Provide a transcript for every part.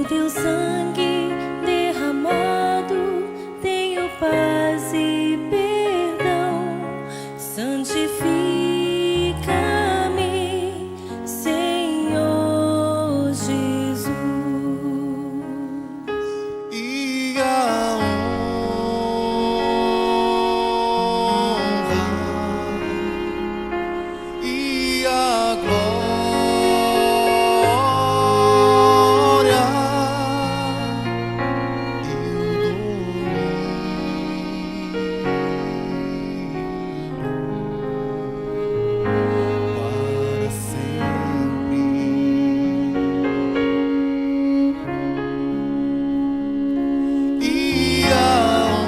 teu sangue derramado tenho paz e perdão. Santifica-me, Senhor Jesus. E a honra e a glória e o domínio para sempre. E a honra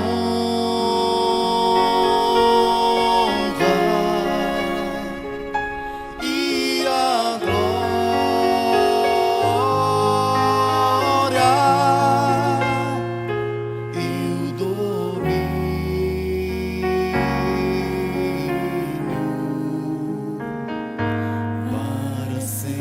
e a glória e o domínio para sempre.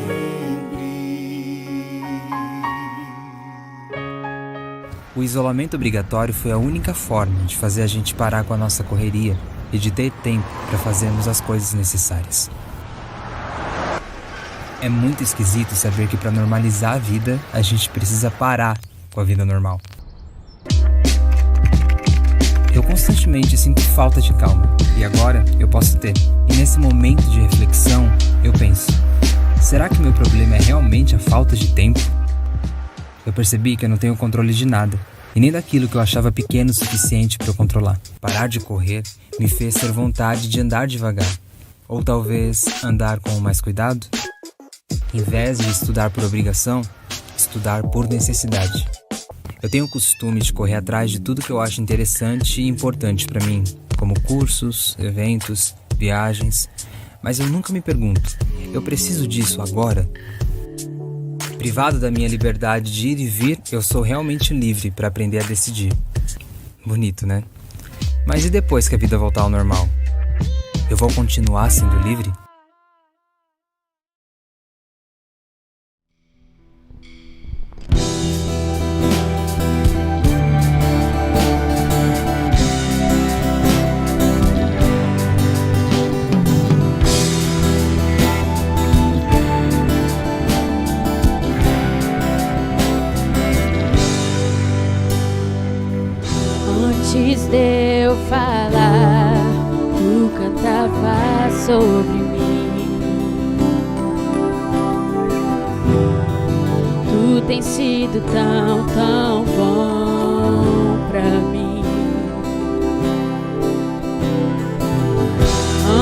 O isolamento obrigatório foi a única forma de fazer a gente parar com a nossa correria e de ter tempo para fazermos as coisas necessárias. É muito esquisito saber que para normalizar a vida, a gente precisa parar com a vida normal. Eu constantemente sinto falta de calma, e agora eu posso ter. E nesse momento de reflexão, eu penso: será que meu problema é realmente a falta de tempo? Eu percebi que eu não tenho controle de nada, e nem daquilo que eu achava pequeno o suficiente para eu controlar. Parar de correr me fez ter vontade de andar devagar, ou talvez andar com mais cuidado. Em vez de estudar por obrigação, estudar por necessidade. Eu tenho o costume de correr atrás de tudo que eu acho interessante e importante para mim, como cursos, eventos, viagens, mas eu nunca me pergunto: eu preciso disso agora? Privado da minha liberdade de ir e vir, eu sou realmente livre para aprender a decidir. Bonito, né? Mas e depois que a vida voltar ao normal? Eu vou continuar sendo livre? Antes de eu falar, tu cantava sobre mim. Tu tens sido tão, tão bom pra mim.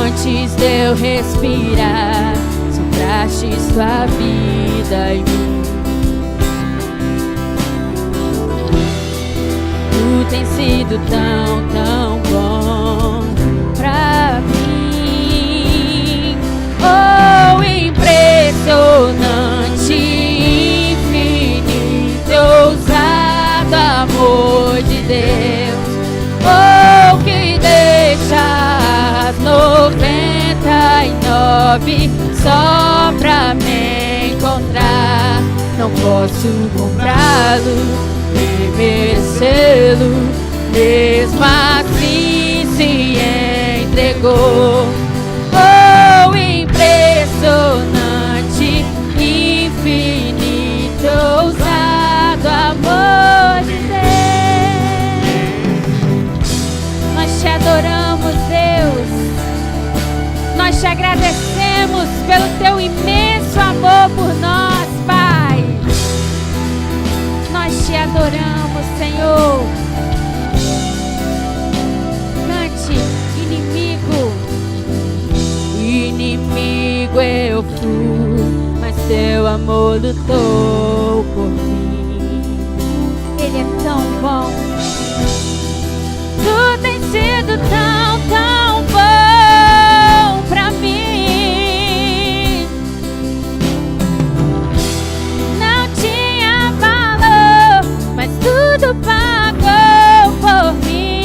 Antes de eu respirar, soprastes tua vida em mim. Tu tens sido tão, tão bom pra mim. Oh, impressionante, infinito, ousado amor de Deus. Oh, que deixa as 99 só pra me encontrar. Não posso comprá-lo nem merecê-lo, mesmo assim se entregou. Oh, impressionante, infinito, ousado amor de Deus. Nós te adoramos, Deus. Nós te agradecemos pelo teu imenso amor por nós, Pai. Nós te adoramos, Senhor. Cante, inimigo. Inimigo eu fui, mas teu amor lutou por mim. Ele é tão bom. Tu tens sido tão, tão bom pra mim. Não tinha valor, mas tudo pagou por mim.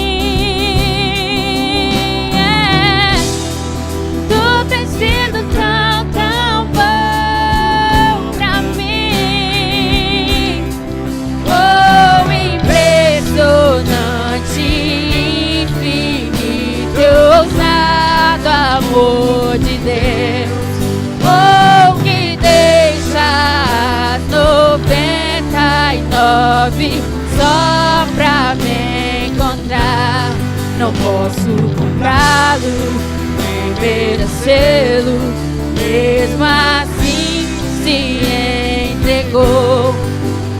Tu tens sido tão, tão bom pra mim. 9 só pra me encontrar. Não posso comprá-lo, nem merecê-lo, mesmo assim se entregou.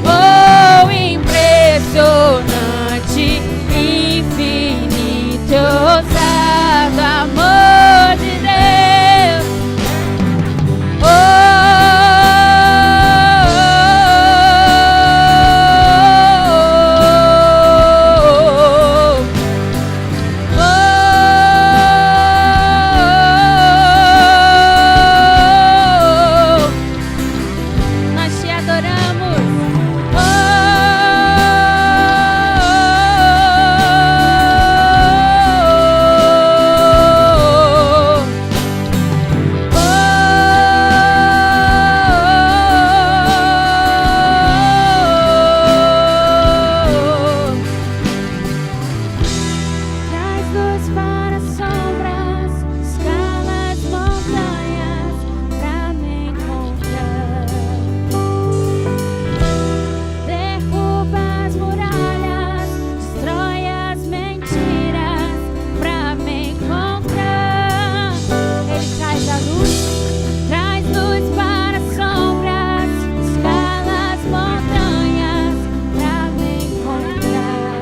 Oh, impressionante, infinito, ousado amor de Deus. Nós te adoramos. Traz luz para as sombras, escala as montanhas pra me encontrar. Derruba as muralhas, destrói as mentiras pra me encontrar. Ele traz a luz para as sombras, escala as montanhas pra me encontrar.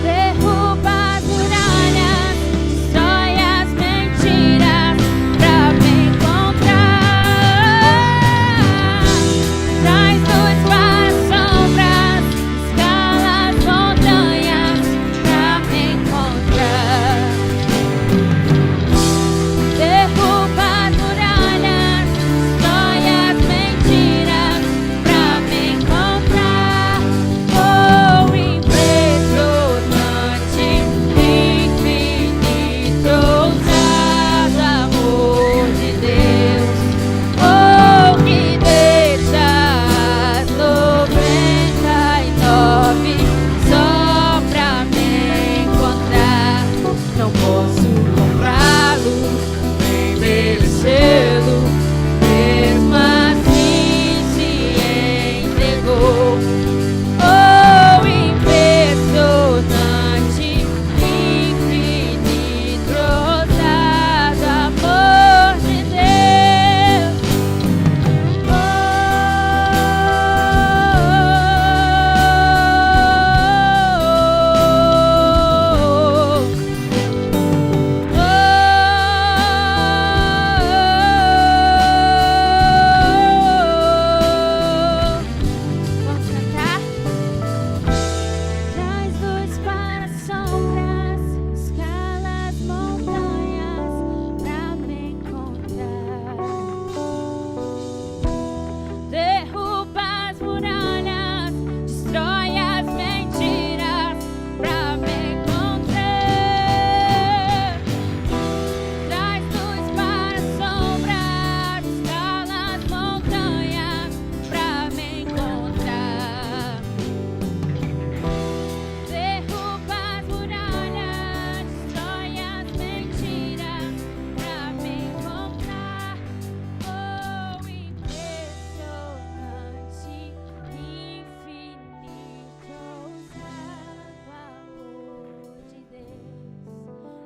Derruba as muralhas, destrói as mentiras pra me encontrar. Traz luz para as sombras, escala as montanhas pra me encontrar. Derruba as muralhas, destrói as mentiras pra me encontrar. Oh, impressionante, infinito, ousado amor de Deus. Oh, que deixa as 99 só pra me encontrar. Não posso comprá-lo, nem merecê-lo, mesmo assim se entregou. Oh, impressionante, infinito, ousado amor de Deus. Vamos cantar? Traz luz para as sombras, escala as montanhas pra me encontrar. Derruba as muralhas, destrói as mentiras pra me encontrar. Traz luz para as sombras, escala as montanhas pra me encontrar. Derruba as muralhas, destrói as mentiras pra me encontrar. Oh, impressionante, infinito, ousado amor de Deus.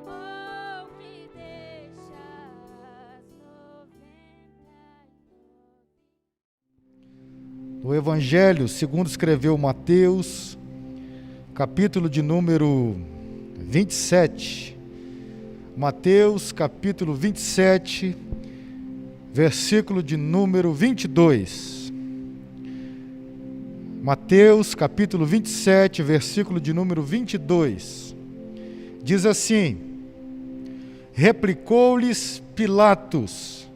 Oh, que deixa as 99. No Evangelho segundo escreveu Mateus, capítulo de número 27. Mateus, capítulo 27, versículo de número 22. Mateus, capítulo 27, versículo de número 22. Diz assim: Replicou-lhes Pilatos: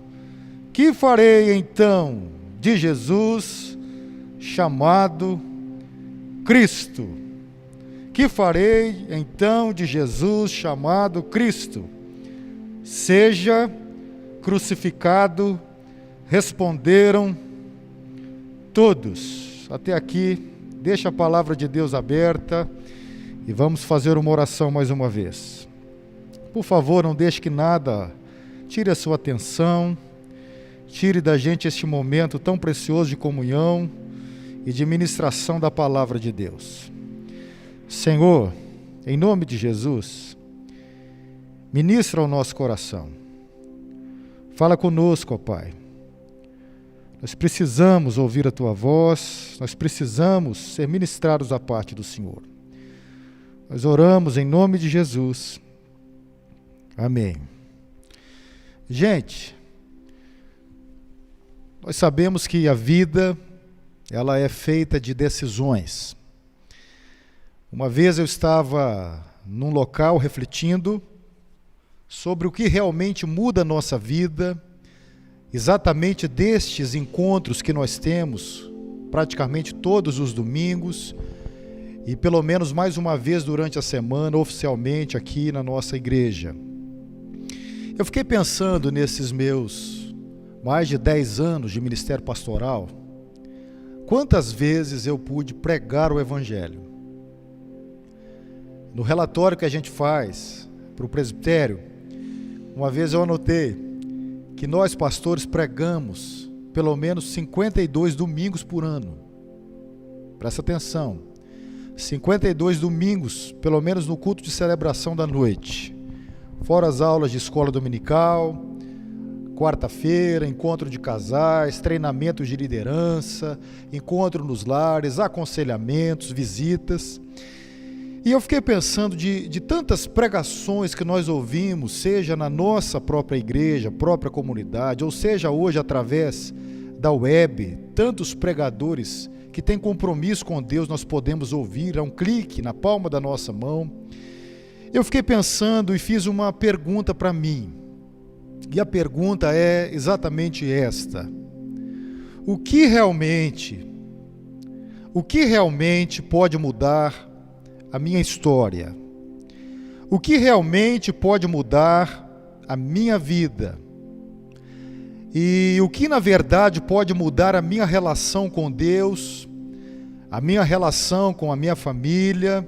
Que farei então de Jesus chamado Cristo? Que farei então de Jesus chamado Cristo? Seja crucificado. Responderam todos. Até aqui, deixa a palavra de Deus aberta e vamos fazer uma oração mais uma vez. Por favor, não deixe que nada tire a sua atenção. tire da gente este momento tão precioso de comunhão e de ministração da palavra de Deus. Senhor, em nome de Jesus, ministra ao nosso coração. Fala conosco, ó Pai. Nós precisamos ouvir a Tua voz, nós precisamos ser ministrados da parte do Senhor. Nós oramos em nome de Jesus. Amém. Gente, nós sabemos que a vida, ela é feita de decisões. Uma vez eu estava num local refletindo sobre o que realmente muda a nossa vida, exatamente destes encontros que nós temos praticamente todos os domingos e pelo menos mais uma vez durante a semana, oficialmente aqui na nossa igreja. Eu fiquei pensando nesses meus mais de 10 anos de ministério pastoral, quantas vezes eu pude pregar o Evangelho. No relatório que a gente faz para o presbitério, uma vez eu anotei que nós pastores pregamos pelo menos 52 domingos por ano. Presta atenção, 52 domingos, pelo menos no culto de celebração da noite, fora as aulas de escola dominical, quarta-feira, encontro de casais, treinamentos de liderança, encontro nos lares, aconselhamentos, visitas. E eu fiquei pensando de tantas pregações que nós ouvimos, seja na nossa própria igreja, própria comunidade, ou seja hoje através da web, tantos pregadores que têm compromisso com Deus, nós podemos ouvir a um clique na palma da nossa mão. Eu fiquei pensando e fiz uma pergunta para mim, e a pergunta é exatamente esta: o que realmente pode mudar a minha história? O que realmente pode mudar a minha vida? E o que na verdade pode mudar a minha relação com Deus, a minha relação com a minha família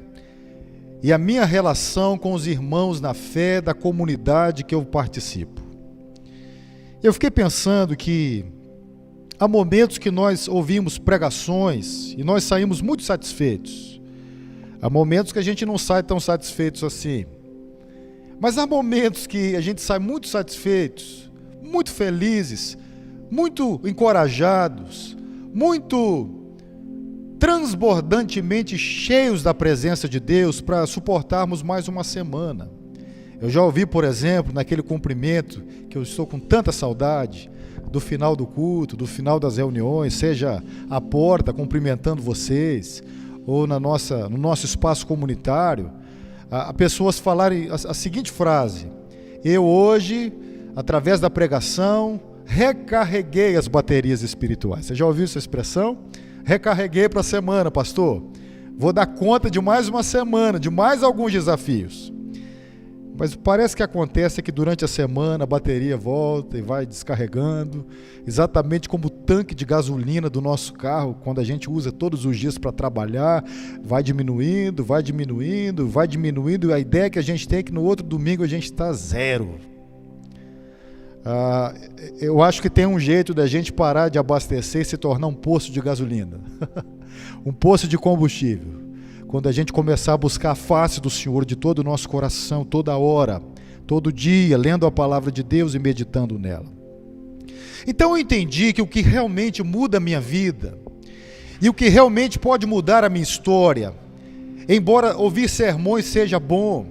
e a minha relação com os irmãos na fé da comunidade que eu participo? Eu fiquei pensando que há momentos que nós ouvimos pregações e nós saímos muito satisfeitos. Há momentos que a gente não sai tão satisfeitos assim. Mas há momentos que a gente sai muito satisfeitos, muito felizes, muito encorajados, muito transbordantemente cheios da presença de Deus para suportarmos mais uma semana. Eu já ouvi, por exemplo, naquele cumprimento que eu estou com tanta saudade, do final do culto, do final das reuniões, seja à porta cumprimentando vocês, ou no nosso espaço comunitário, a pessoas falarem a seguinte frase: eu hoje, através da pregação, recarreguei as baterias espirituais. Você já ouviu essa expressão? Recarreguei para a semana, pastor. Vou dar conta de mais uma semana, de mais alguns desafios. Mas parece que acontece que durante a semana a bateria volta e vai descarregando, exatamente como o tanque de gasolina do nosso carro, quando a gente usa todos os dias para trabalhar, vai diminuindo, e a ideia que a gente tem é que no outro domingo a gente está zero. Eu acho que tem um jeito da gente parar de abastecer e se tornar um poço de gasolina, um poço de combustível. Quando a gente começar a buscar a face do Senhor de todo o nosso coração, toda hora, todo dia, lendo a palavra de Deus e meditando nela. Então eu entendi que o que realmente muda a minha vida, e o que realmente pode mudar a minha história, embora ouvir sermões seja bom,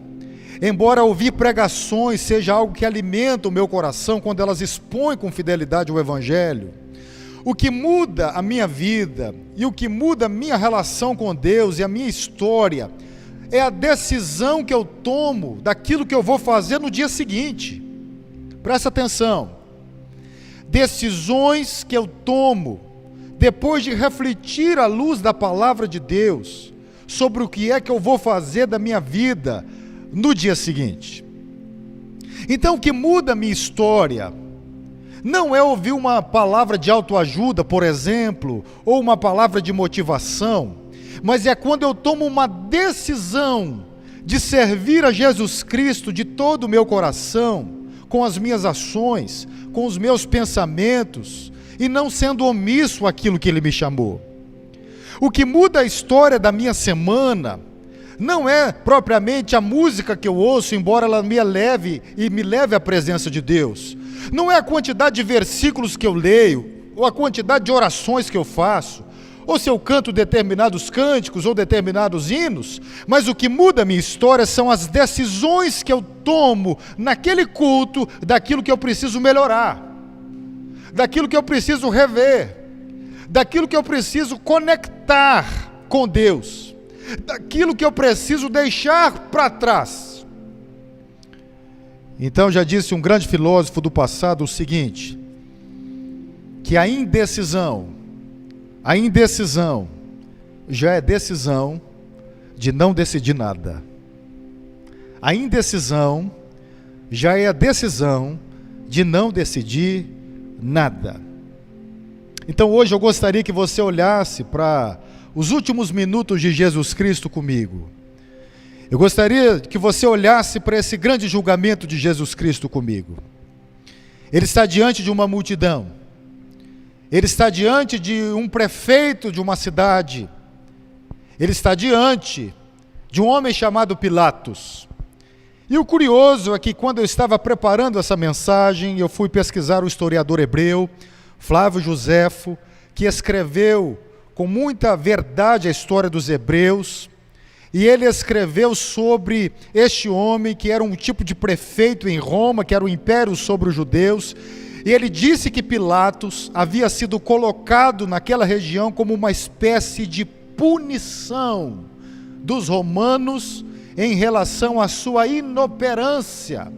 embora ouvir pregações seja algo que alimenta o meu coração quando elas expõem com fidelidade o Evangelho, o que muda a minha vida e o que muda a minha relação com Deus e a minha história é a decisão que eu tomo daquilo que eu vou fazer no dia seguinte. Presta atenção. Decisões que eu tomo depois de refletir à luz da palavra de Deus sobre o que é que eu vou fazer da minha vida no dia seguinte. Então o que muda a minha história não é ouvir uma palavra de autoajuda, por exemplo, ou uma palavra de motivação, mas é quando eu tomo uma decisão de servir a Jesus Cristo de todo o meu coração, com as minhas ações, com os meus pensamentos e não sendo omisso àquilo que Ele me chamou. O que muda a história da minha semana não é propriamente a música que eu ouço, embora ela me leve à presença de Deus. Não é a quantidade de versículos que eu leio, ou a quantidade de orações que eu faço, ou se eu canto determinados cânticos ou determinados hinos, mas o que muda a minha história são as decisões que eu tomo naquele culto, daquilo que eu preciso melhorar, daquilo que eu preciso rever, daquilo que eu preciso conectar com Deus, daquilo que eu preciso deixar para trás. Então já disse um grande filósofo do passado o seguinte, que a indecisão já é decisão de não decidir nada. A indecisão já é a decisão de não decidir nada. Então hoje eu gostaria que você olhasse para os últimos minutos de Jesus Cristo comigo. Eu gostaria que você olhasse para esse grande julgamento de Jesus Cristo comigo. Ele está diante de uma multidão. Ele está diante de um prefeito de uma cidade. Ele está diante de um homem chamado Pilatos. E o curioso é que quando eu estava preparando essa mensagem, eu fui pesquisar o historiador hebreu, Flávio Joséfo, que escreveu com muita verdade a história dos hebreus, e ele escreveu sobre este homem que era um tipo de prefeito em Roma, que era o império sobre os judeus, e ele disse que Pilatos havia sido colocado naquela região como uma espécie de punição dos romanos em relação à sua inoperância,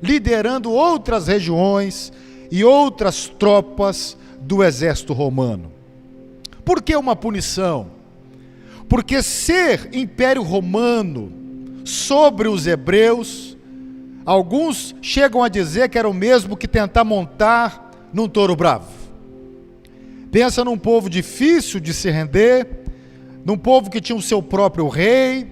liderando outras regiões e outras tropas do exército romano. Por que uma punição? Porque ser império romano sobre os hebreus, alguns chegam a dizer que era o mesmo que tentar montar num touro bravo. Pensa num povo difícil de se render, num povo que tinha o seu próprio rei,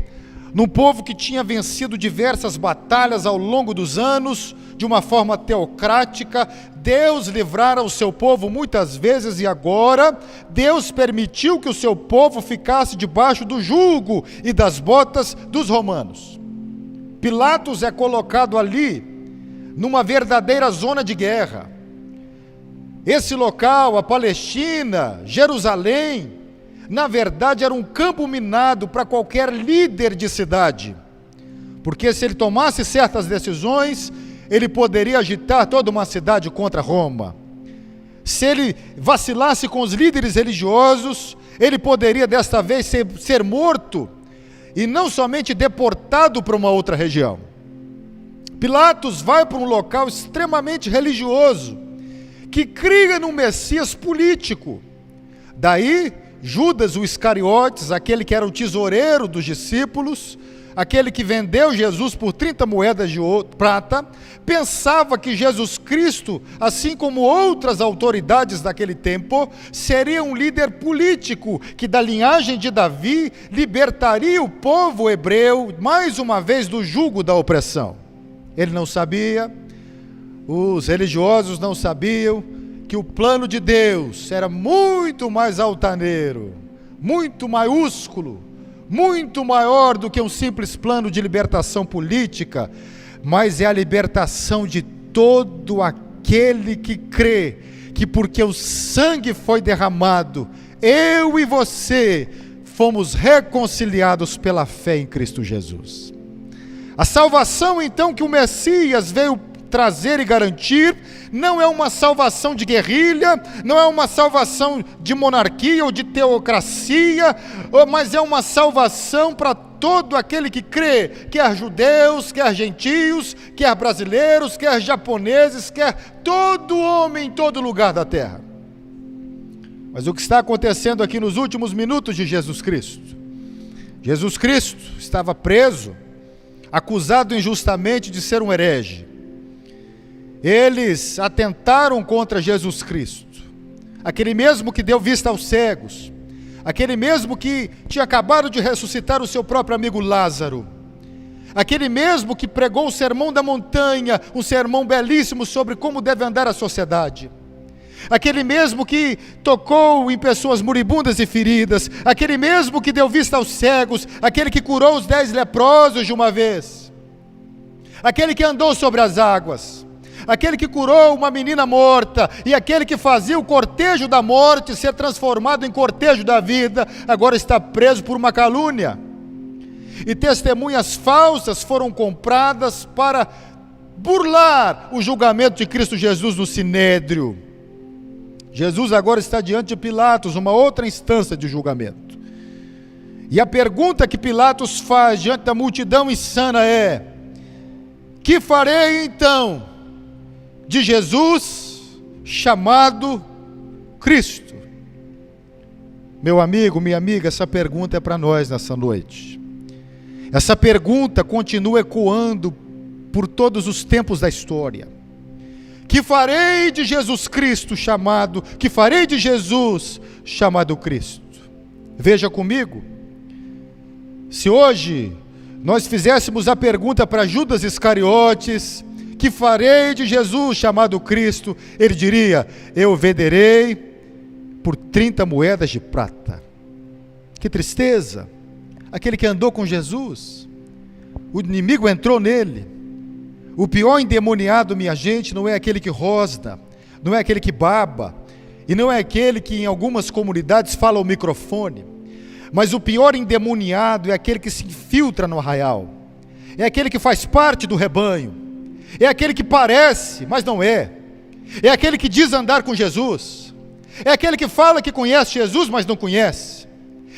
num povo que tinha vencido diversas batalhas ao longo dos anos, de uma forma teocrática. Deus livrara o seu povo muitas vezes e agora Deus permitiu que o seu povo ficasse debaixo do jugo e das botas dos romanos. Pilatos é colocado ali numa verdadeira zona de guerra. Esse local, a Palestina, Jerusalém, na verdade era um campo minado para qualquer líder de cidade, porque se ele tomasse certas decisões, ele poderia agitar toda uma cidade contra Roma. Se ele vacilasse com os líderes religiosos, ele poderia desta vez ser morto, e não somente deportado para uma outra região. Pilatos vai para um local extremamente religioso, que cria num Messias político. Daí, Judas, o Iscariotes, aquele que era o tesoureiro dos discípulos, aquele que vendeu Jesus por 30 moedas de prata, pensava que Jesus Cristo, assim como outras autoridades daquele tempo, seria um líder político, que da linhagem de Davi libertaria o povo hebreu, mais uma vez, do jugo da opressão. Ele não sabia, os religiosos não sabiam, que o plano de Deus era muito mais altaneiro, muito maiúsculo, muito maior do que um simples plano de libertação política, mas é a libertação de todo aquele que crê, que porque o sangue foi derramado, eu e você fomos reconciliados pela fé em Cristo Jesus. A salvação então que o Messias veio trazer e garantir, não é uma salvação de guerrilha, não é uma salvação de monarquia ou de teocracia, mas é uma salvação para todo aquele que crê, quer judeus, quer gentios, quer brasileiros, quer japoneses, quer todo homem em todo lugar da terra. Mas o que está acontecendo aqui nos últimos minutos de Jesus Cristo? Jesus Cristo estava preso, acusado injustamente de ser um herege. Eles atentaram contra Jesus Cristo, aquele mesmo que deu vista aos cegos, aquele mesmo que tinha acabado de ressuscitar o seu próprio amigo Lázaro, aquele mesmo que pregou o sermão da montanha, um sermão belíssimo sobre como deve andar a sociedade, aquele mesmo que tocou em pessoas moribundas e feridas, aquele mesmo que deu vista aos cegos, aquele que curou os 10 leprosos de uma vez, aquele que andou sobre as águas, aquele que curou uma menina morta, e aquele que fazia o cortejo da morte ser transformado em cortejo da vida, agora está preso por uma calúnia. E testemunhas falsas foram compradas para burlar o julgamento de Cristo Jesus no Sinédrio. Jesus agora está diante de Pilatos, uma outra instância de julgamento. E a pergunta que Pilatos faz diante da multidão insana é: que farei então de Jesus chamado Cristo? Meu amigo, minha amiga, essa pergunta é para nós nessa noite. Essa pergunta continua ecoando por todos os tempos da história. Que farei de Jesus Cristo chamado, que farei de Jesus chamado Cristo? Veja comigo, se hoje nós fizéssemos a pergunta para Judas Iscariotes, que farei de Jesus chamado Cristo, ele diria: eu venderei por 30 moedas de prata. Que tristeza! Aquele que andou com Jesus, o inimigo entrou nele. O pior endemoniado, minha gente, não é aquele que rosna, não é aquele que baba, e não é aquele que em algumas comunidades fala ao microfone, mas o pior endemoniado é aquele que se infiltra no arraial, é aquele que faz parte do rebanho, é aquele que parece, mas não é aquele que diz andar com Jesus, é aquele que fala que conhece Jesus, mas não conhece,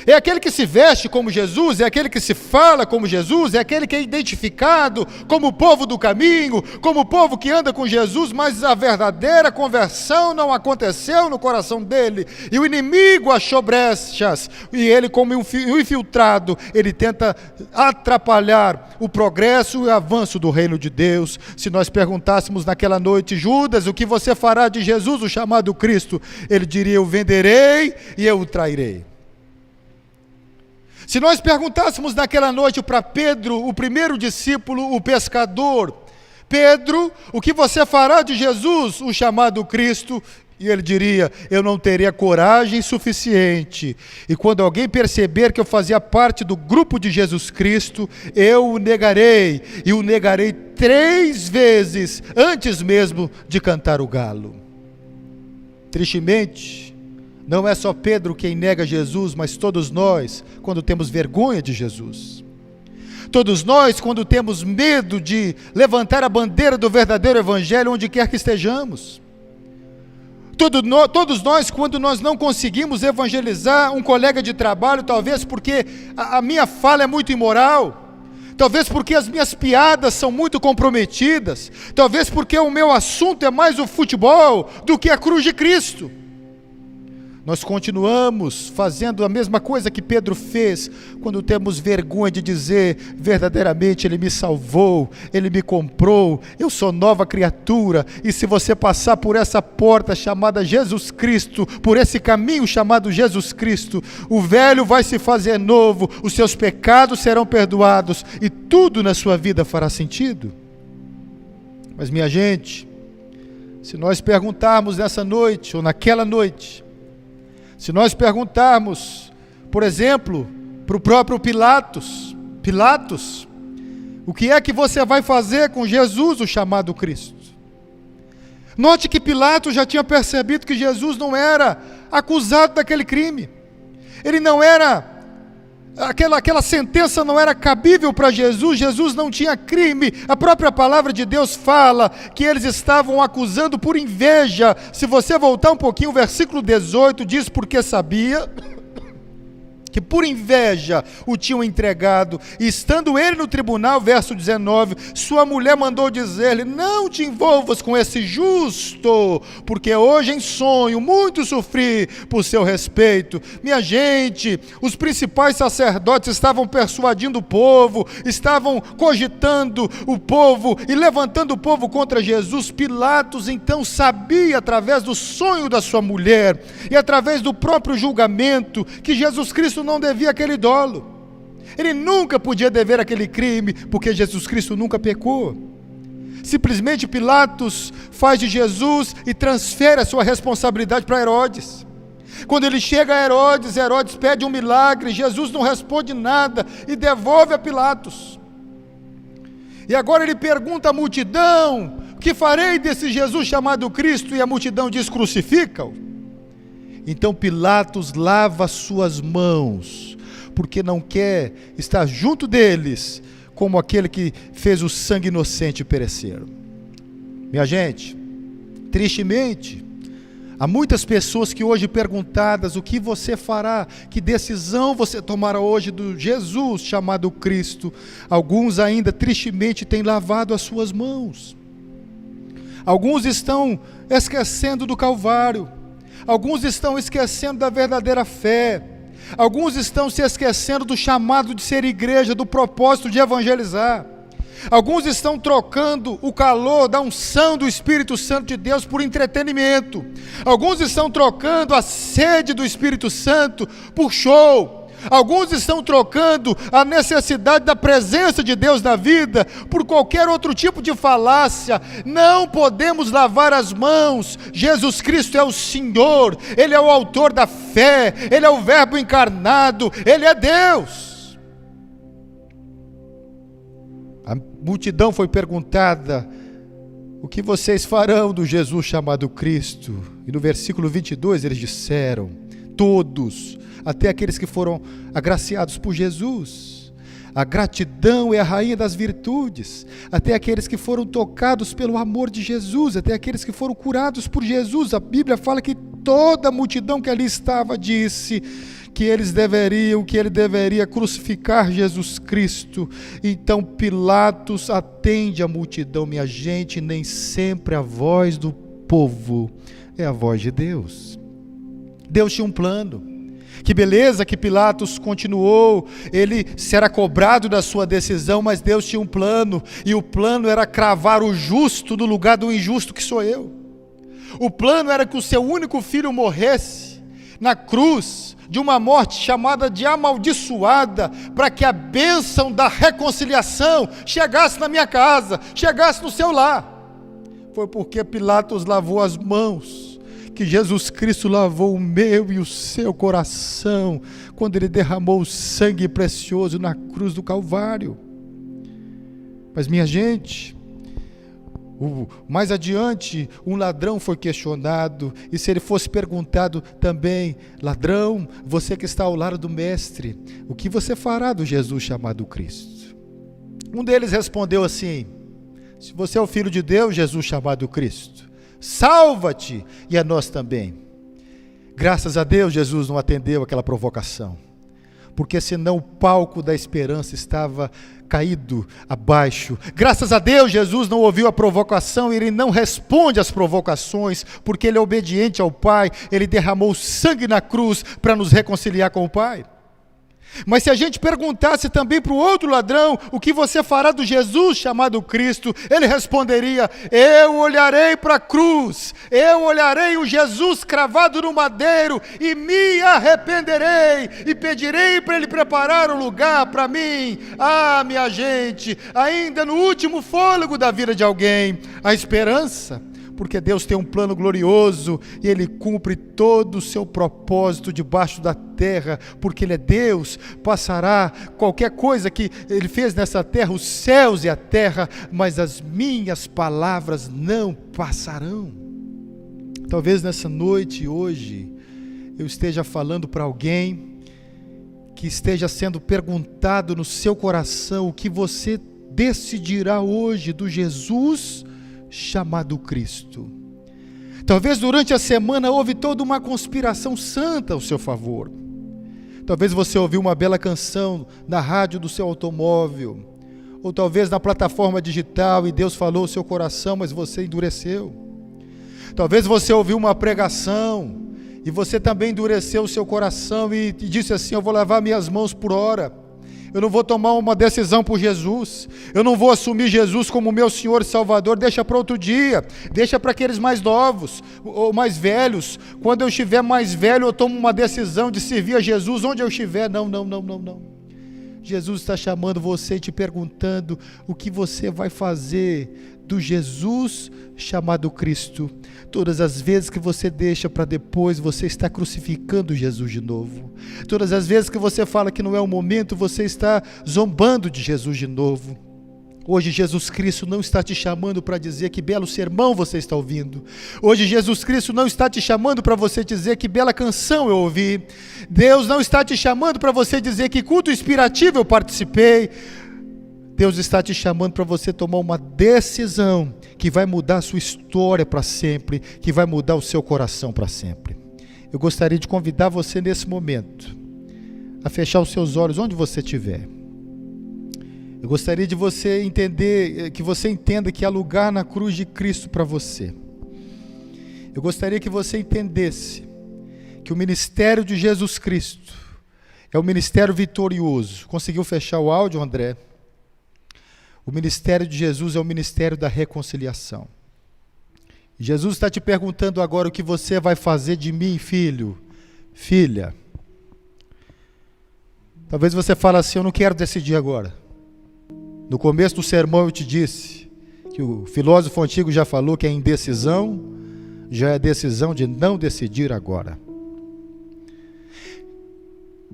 é aquele que se veste como Jesus, é aquele que se fala como Jesus, é aquele que é identificado como o povo do caminho, como o povo que anda com Jesus, mas a verdadeira conversão não aconteceu no coração dele, e o inimigo achou brechas, e ele, como um infiltrado, ele tenta atrapalhar o progresso e o avanço do reino de Deus. Se nós perguntássemos naquela noite: Judas, o que você fará de Jesus, o chamado Cristo? Ele diria: eu venderei e eu o trairei. Se nós perguntássemos naquela noite para Pedro, o primeiro discípulo, o pescador: Pedro, o que você fará de Jesus, o chamado Cristo? E ele diria: eu não teria coragem suficiente, e quando alguém perceber que eu fazia parte do grupo de Jesus Cristo, eu o negarei, e o negarei 3 vezes, antes mesmo de cantar o galo. Tristemente, não é só Pedro quem nega Jesus, mas todos nós, quando temos vergonha de Jesus. Todos nós, quando temos medo de levantar a bandeira do verdadeiro evangelho onde quer que estejamos. Todos nós, quando nós não conseguimos evangelizar um colega de trabalho, talvez porque a minha fala é muito imoral, talvez porque as minhas piadas são muito comprometidas, talvez porque o meu assunto é mais o futebol do que a cruz de Cristo. Nós continuamos fazendo a mesma coisa que Pedro fez, quando temos vergonha de dizer: verdadeiramente Ele me salvou, Ele me comprou, eu sou nova criatura, e se você passar por essa porta chamada Jesus Cristo, por esse caminho chamado Jesus Cristo, o velho vai se fazer novo, os seus pecados serão perdoados, e tudo na sua vida fará sentido. Mas minha gente, se nós perguntarmos nessa noite, ou naquela noite, se nós perguntarmos, por exemplo, para o próprio Pilatos: o que é que você vai fazer com Jesus, o chamado Cristo? Note que Pilatos já tinha percebido que Jesus não era acusado daquele crime, ele não era, aquela sentença não era cabível para Jesus, Jesus não tinha crime. A própria palavra de Deus fala que eles estavam acusando por inveja. Se você voltar um pouquinho, o versículo 18 diz: porque sabia que por inveja o tinham entregado, e estando ele no tribunal, verso 19, sua mulher mandou dizer-lhe: não te envolvas com esse justo, porque hoje em sonho muito sofri por seu respeito. Minha gente, os principais sacerdotes estavam persuadindo o povo, estavam cogitando o povo e levantando o povo contra Jesus. Pilatos então sabia, através do sonho da sua mulher e através do próprio julgamento, que Jesus Cristo não devia aquele dolo. Ele nunca podia dever aquele crime, porque Jesus Cristo nunca pecou. Simplesmente Pilatos faz de Jesus e transfere a sua responsabilidade para Herodes. Quando ele chega a Herodes, Herodes pede um milagre, Jesus não responde nada e devolve a Pilatos. E agora ele pergunta à multidão: o que farei desse Jesus chamado Cristo? E a multidão diz: crucifica-o. Então Pilatos lava suas mãos, porque não quer estar junto deles, como aquele que fez o sangue inocente perecer. Minha gente, tristemente, há muitas pessoas que hoje perguntadas: o que você fará? Que decisão você tomará hoje do Jesus chamado Cristo? Alguns ainda tristemente têm lavado as suas mãos. Alguns estão esquecendo do Calvário. Alguns estão esquecendo da verdadeira fé. Alguns estão se esquecendo do chamado de ser igreja, do propósito de evangelizar. Alguns estão trocando o calor da unção do Espírito Santo de Deus por entretenimento. Alguns estão trocando a sede do Espírito Santo por show. Alguns estão trocando a necessidade da presença de Deus na vida por qualquer outro tipo de falácia. Não podemos lavar as mãos. Jesus Cristo é o Senhor, Ele é o autor da fé, Ele é o Verbo encarnado, Ele é Deus. A multidão foi perguntada: o que vocês farão do Jesus chamado Cristo? E no versículo 22 eles disseram: todos, até aqueles que foram agraciados por Jesus. A gratidão é a rainha das virtudes. Até aqueles que foram tocados pelo amor de Jesus, até aqueles que foram curados por Jesus. A Bíblia fala que toda a multidão que ali estava disse que ele deveria crucificar Jesus Cristo. Então Pilatos atende a multidão. Minha gente, nem sempre a voz do povo é a voz de Deus. Deus tinha um plano. Que beleza que Pilatos continuou, ele será cobrado da sua decisão, mas Deus tinha um plano, e o plano era cravar o justo no lugar do injusto, que sou eu. O plano era que o seu único filho morresse na cruz, de uma morte chamada de amaldiçoada, para que a bênção da reconciliação chegasse na minha casa, chegasse no seu lar. Foi porque Pilatos lavou as mãos que Jesus Cristo lavou o meu e o seu coração, quando Ele derramou o sangue precioso na cruz do Calvário. Mas minha gente, mais adiante, um ladrão foi questionado, e se ele fosse perguntado também: ladrão, você que está ao lado do mestre, o que você fará do Jesus chamado Cristo? Um deles respondeu assim: se você é o Filho de Deus, Jesus chamado Cristo, salva-te e a nós também. Graças a Deus Jesus não atendeu aquela provocação, porque senão o palco da esperança estava caído abaixo. Graças a Deus Jesus não ouviu a provocação, Ele não responde às provocações, porque Ele é obediente ao Pai. Ele derramou sangue na cruz para nos reconciliar com o Pai. Mas se a gente perguntasse também para o outro ladrão: o que você fará do Jesus chamado Cristo? Ele responderia: eu olharei para a cruz, eu olharei o Jesus cravado no madeiro e me arrependerei e pedirei para Ele preparar um lugar para mim. Ah, minha gente, ainda no último fôlego da vida de alguém, a esperança, porque Deus tem um plano glorioso e Ele cumpre todo o seu propósito debaixo da terra, porque Ele é Deus. Passará qualquer coisa que Ele fez nessa terra, os céus e a terra, mas as minhas palavras não passarão. Talvez nessa noite, hoje, eu esteja falando para alguém que esteja sendo perguntado no seu coração: o que você decidirá hoje do Jesus chamado Cristo? Talvez durante a semana houve toda uma conspiração santa ao seu favor. Talvez você ouviu uma bela canção na rádio do seu automóvel, ou talvez na plataforma digital, e Deus falou ao seu coração, mas você endureceu. Talvez você ouviu uma pregação e você também endureceu o seu coração e disse assim: eu vou lavar minhas mãos por hora, eu não vou tomar uma decisão por Jesus, eu não vou assumir Jesus como meu Senhor e Salvador, deixa para outro dia, deixa para aqueles mais novos ou mais velhos. Quando eu estiver mais velho, eu tomo uma decisão de servir a Jesus onde eu estiver. Não. Jesus está chamando você e te perguntando o que você vai fazer do Jesus chamado Cristo. Todas as vezes que você deixa para depois, você está crucificando Jesus de novo. Todas as vezes que você fala que não é o momento, você está zombando de Jesus de novo. Hoje Jesus Cristo não está te chamando para dizer que belo sermão você está ouvindo. Hoje Jesus Cristo não está te chamando para você dizer que bela canção eu ouvi. Deus não está te chamando para você dizer que culto inspirativo eu participei. Deus está te chamando para você tomar uma decisão que vai mudar a sua história para sempre, que vai mudar o seu coração para sempre. Eu gostaria de convidar você nesse momento a fechar os seus olhos onde você estiver. Eu gostaria de você entender, que você entenda que há lugar na cruz de Cristo para você. Eu gostaria que você entendesse que o ministério de Jesus Cristo é um ministério vitorioso. Conseguiu fechar o áudio, André? O ministério de Jesus é o ministério da reconciliação. Jesus está te perguntando agora o que você vai fazer de mim, filho, filha. Talvez você fale assim, eu não quero decidir agora. No começo do sermão eu te disse que o filósofo antigo já falou que a indecisão já é decisão de não decidir agora.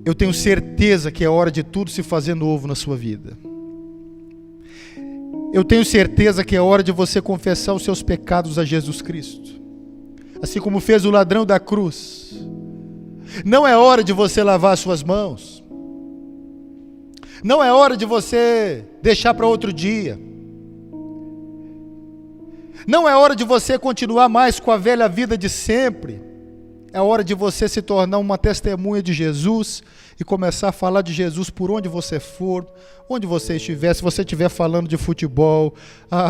Eu tenho certeza que é hora de tudo se fazer novo na sua vida. Eu tenho certeza que é hora de você confessar os seus pecados a Jesus Cristo, assim como fez o ladrão da cruz. Não é hora de você lavar as suas mãos. Não é hora de você deixar para outro dia. Não é hora de você continuar mais com a velha vida de sempre. É hora de você se tornar uma testemunha de Jesus e começar a falar de Jesus por onde você for, onde você estiver. Se você estiver falando de futebol,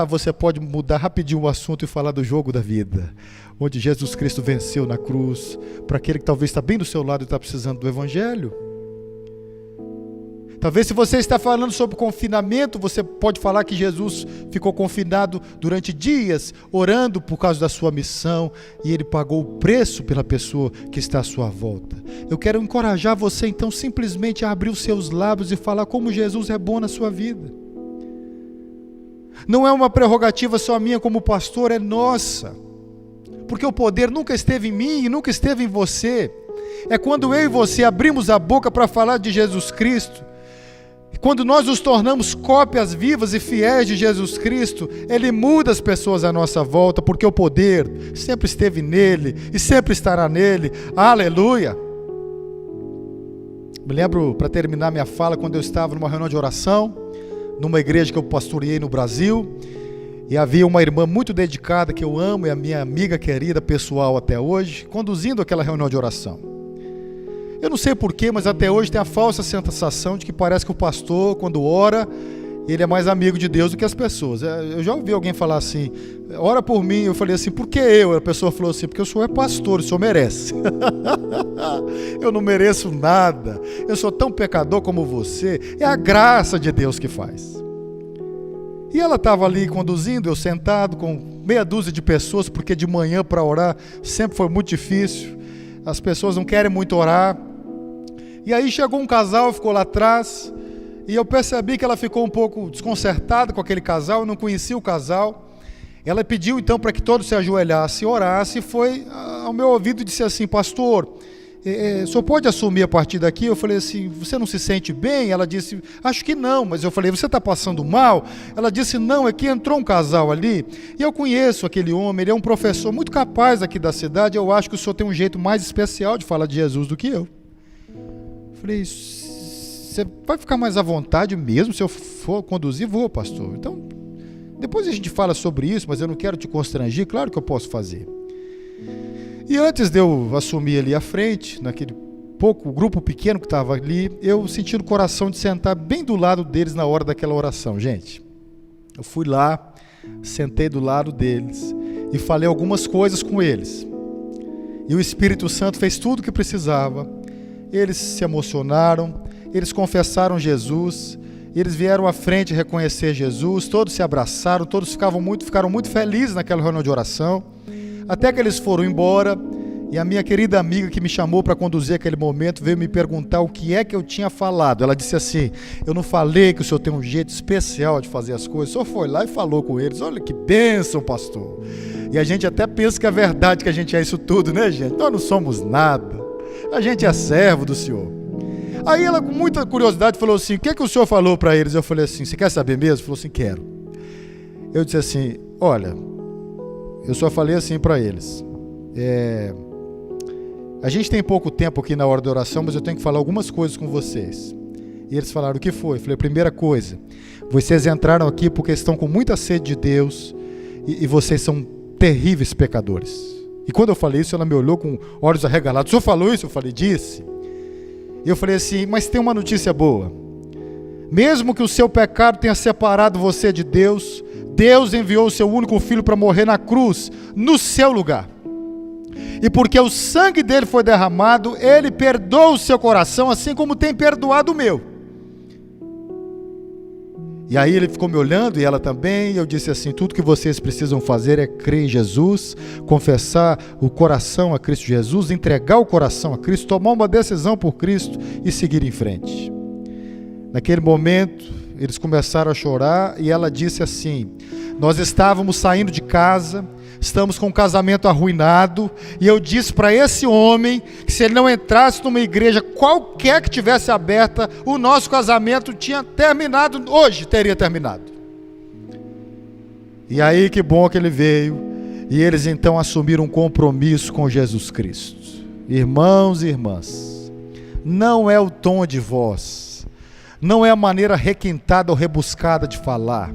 você pode mudar rapidinho o assunto e falar do jogo da vida, onde Jesus Cristo venceu na cruz, para aquele que talvez está bem do seu lado e está precisando do Evangelho. Talvez se você está falando sobre confinamento, você pode falar que Jesus ficou confinado durante dias, orando por causa da sua missão, e Ele pagou o preço pela pessoa que está à sua volta. Eu quero encorajar você então simplesmente a abrir os seus lábios e falar como Jesus é bom na sua vida. Não é uma prerrogativa só minha como pastor, é nossa. Porque o poder nunca esteve em mim e nunca esteve em você. É quando eu e você abrimos a boca para falar de Jesus Cristo. Quando nós nos tornamos cópias vivas e fiéis de Jesus Cristo, Ele muda as pessoas à nossa volta, porque o poder sempre esteve nele e sempre estará nele. Aleluia! Me lembro, para terminar minha fala, quando eu estava numa reunião de oração, numa igreja que eu pastoreei no Brasil, e havia uma irmã muito dedicada que eu amo, e a minha amiga querida, pessoal até hoje, conduzindo aquela reunião de oração. Eu não sei porquê, mas até hoje tem a falsa sensação de que parece que o pastor, quando ora, ele é mais amigo de Deus do que as pessoas. Eu já ouvi alguém falar assim, ora por mim. Eu falei assim, por que eu? A pessoa falou assim, porque o senhor é pastor, o senhor merece. Eu não mereço nada, eu sou tão pecador como você. É a graça de Deus que faz. E ela estava ali conduzindo, eu sentado com meia dúzia de pessoas, porque de manhã para orar sempre foi muito difícil. As pessoas não querem muito orar. E aí chegou um casal, ficou lá atrás, e eu percebi que ela ficou um pouco desconcertada com aquele casal, eu não conhecia o casal. Ela pediu então para que todos se ajoelhassem e orassem, e foi ao meu ouvido e disse assim, pastor, o senhor pode assumir a partir daqui? Eu falei assim, você não se sente bem? Ela disse, acho que não, mas eu falei, você está passando mal? Ela disse, não, é que entrou um casal ali, e eu conheço aquele homem, ele é um professor muito capaz aqui da cidade, eu acho que o senhor tem um jeito mais especial de falar de Jesus do que eu. Falei, você vai ficar mais à vontade mesmo se eu for conduzir? Vou, pastor. Então, depois a gente fala sobre isso, mas eu não quero te constranger, claro que eu posso fazer. E antes de eu assumir ali à frente, naquele grupo pequeno que estava ali, eu senti no coração de sentar bem do lado deles na hora daquela oração, gente. Eu fui lá, sentei do lado deles e falei algumas coisas com eles. E o Espírito Santo fez tudo o que precisava. Eles se emocionaram, eles confessaram Jesus, eles vieram à frente reconhecer Jesus, todos se abraçaram, todos ficaram muito felizes naquela reunião de oração, até que eles foram embora, E a minha querida amiga que me chamou para conduzir aquele momento veio me perguntar o que é que eu tinha falado. Ela disse assim: eu não falei que o senhor tem um jeito especial de fazer as coisas. O senhor foi lá e falou com eles. Olha que bênção, pastor. E a gente até pensa que é verdade, que a gente é isso tudo, né, gente? Nós não somos nada. A gente é servo do senhor. Aí ela, com muita curiosidade, falou assim: o que é que o senhor falou para eles? Eu falei assim: você quer saber mesmo? Falou assim: quero. Eu disse assim: olha, eu só falei assim para eles. A gente tem pouco tempo aqui na hora da oração, mas eu tenho que falar algumas coisas com vocês. E eles falaram: o que foi? Eu falei: primeira coisa, vocês entraram aqui porque estão com muita sede de Deus e vocês são terríveis pecadores. E quando eu falei isso, ela me olhou com olhos arregalados. O senhor falou isso? Eu falei: disse. E eu falei assim: mas tem uma notícia boa. Mesmo que o seu pecado tenha separado você de Deus, Deus enviou o seu único filho para morrer na cruz, no seu lugar. E porque o sangue dele foi derramado, ele perdoa o seu coração, assim como tem perdoado o meu. E aí ele ficou me olhando, e ela também, e eu disse assim: tudo que vocês precisam fazer é crer em Jesus, confessar o coração a Cristo Jesus, entregar o coração a Cristo, tomar uma decisão por Cristo e seguir em frente. Naquele momento, eles começaram a chorar, e ela disse assim: nós estávamos saindo de casa, estamos com um casamento arruinado, e eu disse para esse homem que se ele não entrasse numa igreja qualquer que tivesse aberta, o nosso casamento tinha terminado, hoje teria terminado. E aí que bom que ele veio, e eles então assumiram um compromisso com Jesus Cristo. Irmãos e irmãs, não é o tom de voz, não é a maneira requintada ou rebuscada de falar,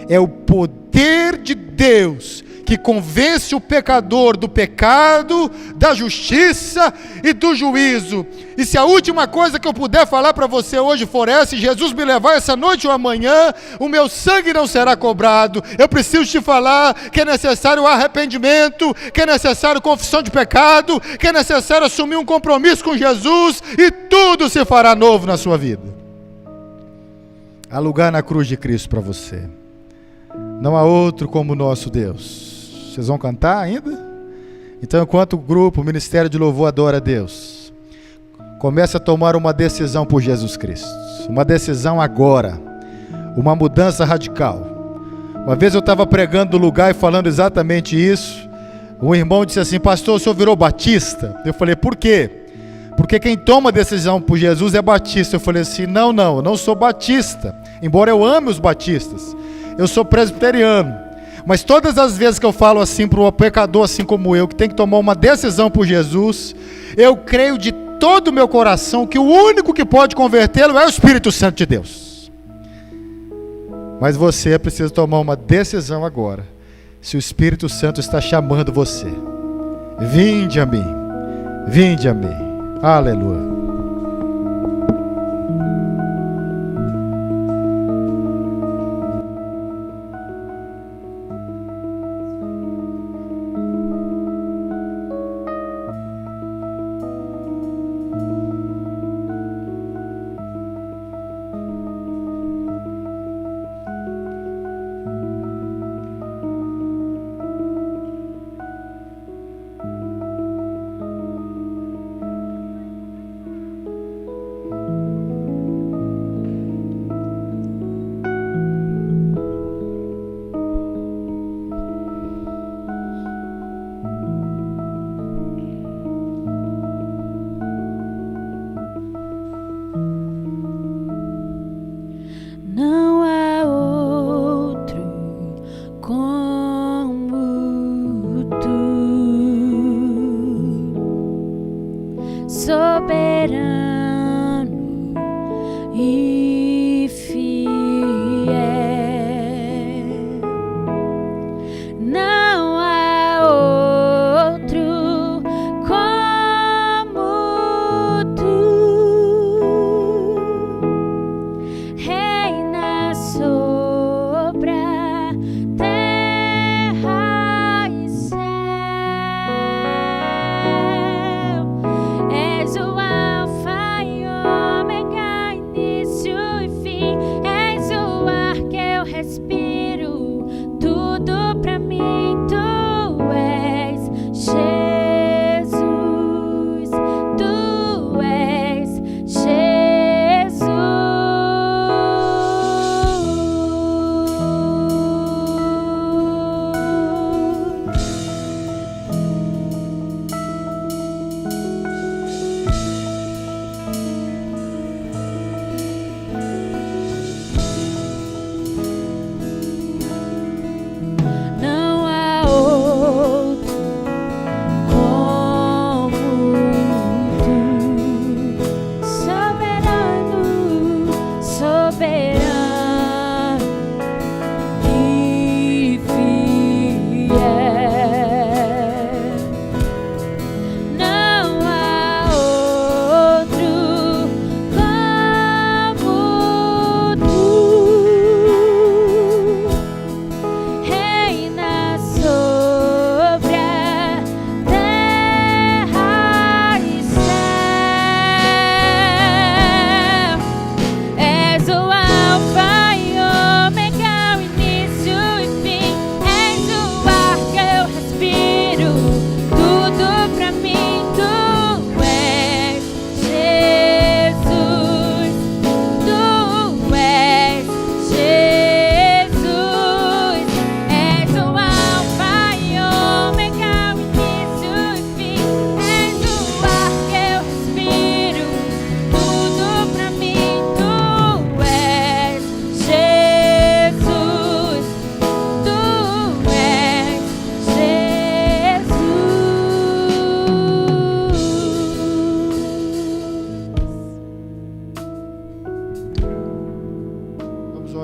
é o poder de Deus que convence o pecador do pecado, da justiça e do juízo. E se a última coisa que eu puder falar para você hoje for essa, e Jesus me levar essa noite ou amanhã, o meu sangue não será cobrado. Eu preciso te falar que é necessário arrependimento, que é necessário confissão de pecado, que é necessário assumir um compromisso com Jesus, e tudo se fará novo na sua vida. Há lugar na cruz de Cristo para você. Não há outro como o nosso Deus. Vocês vão cantar ainda? Então, enquanto o grupo, o Ministério de Louvor adora a Deus, comece a tomar uma decisão por Jesus Cristo. Uma decisão agora. Uma mudança radical. Uma vez eu estava pregando no lugar e falando exatamente isso. Um irmão disse assim: pastor, o senhor virou batista? Eu falei: por quê? Porque quem toma decisão por Jesus é batista. Eu falei assim: não, eu não sou batista. Embora eu ame os batistas, eu sou presbiteriano. Mas todas as vezes que eu falo assim para um pecador assim como eu, que tem que tomar uma decisão por Jesus, eu creio de todo o meu coração que o único que pode convertê-lo é o Espírito Santo de Deus. Mas você precisa tomar uma decisão agora. Se o Espírito Santo está chamando você, vinde a mim, vinde a mim. Aleluia.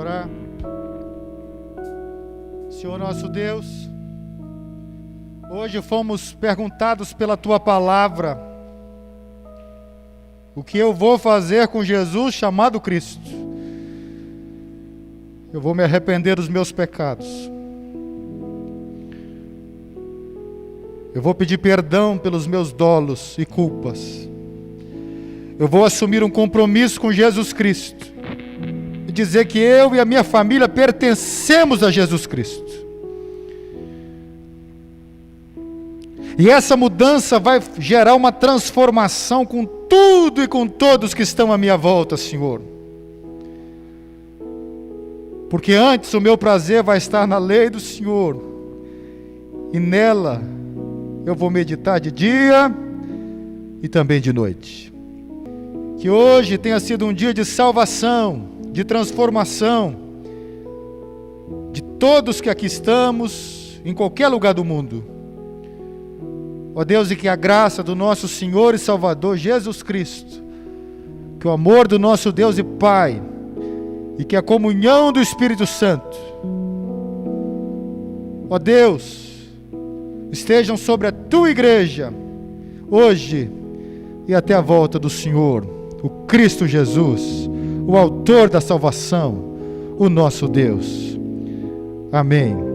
orar. Senhor nosso Deus, hoje fomos perguntados pela Tua palavra o que eu vou fazer com Jesus chamado Cristo. Eu vou me arrepender dos meus pecados. Eu vou pedir perdão pelos meus dolos e culpas. Eu vou assumir um compromisso com Jesus Cristo e dizer que eu e a minha família pertencemos a Jesus Cristo. E essa mudança vai gerar uma transformação com tudo e com todos que estão à minha volta, Senhor. Porque antes o meu prazer vai estar na lei do Senhor, e nela eu vou meditar de dia e também de noite. Que hoje tenha sido um dia de salvação, de transformação, de todos que aqui estamos, em qualquer lugar do mundo. Ó Deus, e que a graça do nosso Senhor e Salvador Jesus Cristo, que o amor do nosso Deus e Pai, e que a comunhão do Espírito Santo, ó Deus, estejam sobre a Tua igreja, hoje e até a volta do Senhor, o Cristo Jesus, o autor da salvação, o nosso Deus. Amém.